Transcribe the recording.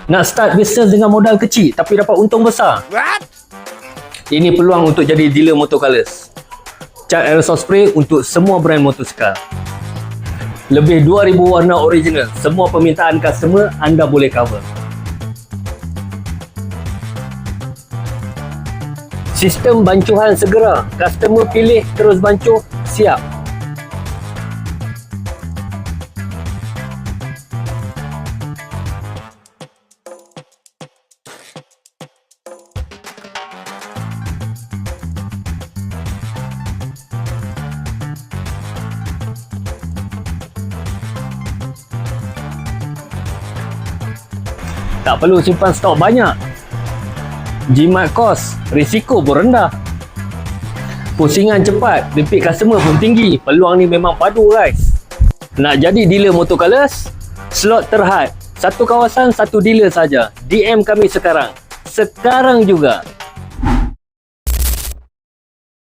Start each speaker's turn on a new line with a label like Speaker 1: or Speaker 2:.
Speaker 1: Nak start bisnes dengan modal kecil tapi dapat untung besar?
Speaker 2: What?
Speaker 1: Ini peluang untuk jadi dealer Motocolors. Cat aerosol spray untuk semua brand motosikal. Lebih 2,000 warna original. Semua permintaan customer anda boleh cover. Sistem bancuhan segera. Customer pilih terus bancuh, siap. Tak perlu simpan stok banyak. Jimat kos, risiko pun rendah. Pusingan cepat, repeat customer pun tinggi. Peluang ni memang padu guys. Nak jadi dealer Motocolors? Slot terhad. Satu kawasan, satu dealer saja. DM kami sekarang. Sekarang juga.